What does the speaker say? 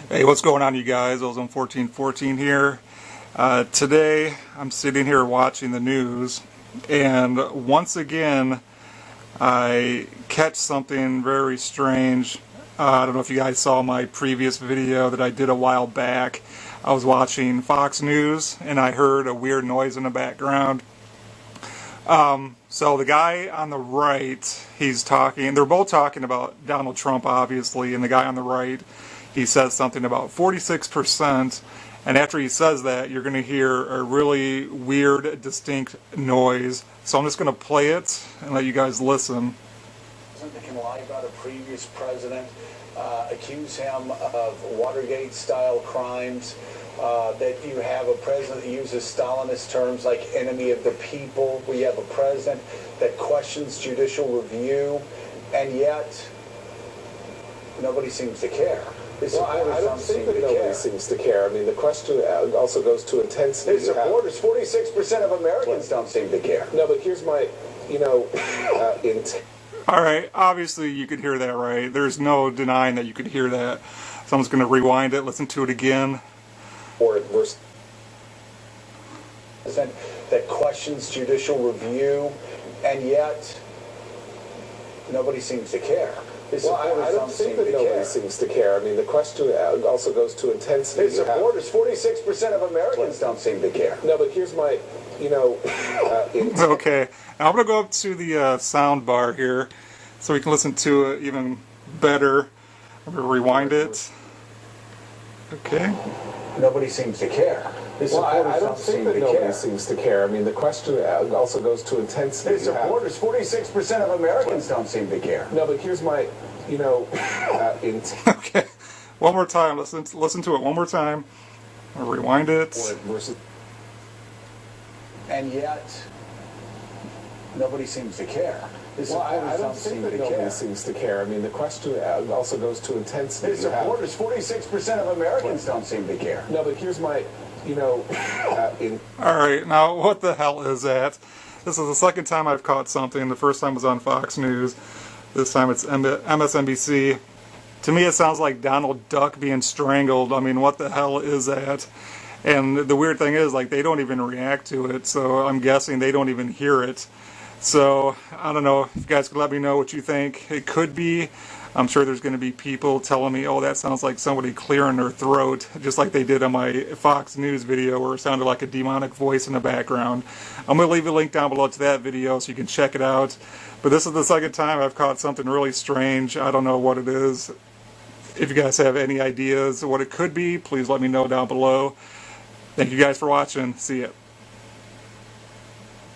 Hey, what's going on, you guys? Ozone 1414 here. Today, I'm sitting here watching the news, and once again, I catch something very strange. I don't know if you guys saw my previous video that I did a while back. I was watching Fox News, and I heard a weird noise in the background. So the guy on the right, he's talking, they're both talking about Donald Trump, obviously, and the guy on the right, he says something about 46%, and after he says that, you're going to hear a really weird, distinct noise. So I'm just going to play it and let you guys listen. That can lie about a previous president, accuse him of Watergate-style crimes, that you have a president that uses Stalinist terms like enemy of the people. We have a president that questions judicial review, and yet nobody seems to care. Well, I don't think that nobody seems to care. I mean, the question also goes to intensity. His supporters, 46% of Americans don't seem to care. No, but here's my, All right, obviously you could hear that, right? There's no denying that you could hear that. So I'm just going to rewind it, listen to it again. Or worse. That questions judicial review, and yet nobody seems to care. Well, I don't think that nobody seems to care. I mean, the question also goes to intensity. His supporters, 46% of Americans don't seem to care. No, but here's my, Okay, now I'm going to go up to the sound bar here so we can listen to it even better. I'm going to rewind it. Okay. Nobody seems to care. Well, I don't think that nobody seems to care. I mean, the question also goes to intensity. His supporters, 46% of Americans don't seem to care. No, but here's my, Okay, one more time. Listen to it one more time. I'll rewind it. And yet, nobody seems to care. Well, I don't think that nobody seems to care. I mean, the question also goes to intensity. His supporters, 46% of Americans don't seem to care. No, but here's my, Alright, now what the hell is that? This is the second time I've caught something. The first time was on Fox News. This time it's MSNBC. To me it sounds like Donald Duck being strangled. I mean, what the hell is that? And the weird thing is, like, they don't even react to it, so I'm guessing they don't even hear it. So, I don't know, if you guys could let me know what you think. It could be. I'm sure there's going to be people telling me, oh, that sounds like somebody clearing their throat, just like they did on my Fox News video where it sounded like a demonic voice in the background. I'm going to leave a link down below to that video so you can check it out. But this is the second time I've caught something really strange. I don't know what it is. If you guys have any ideas what it could be, please let me know down below. Thank you guys for watching. See ya.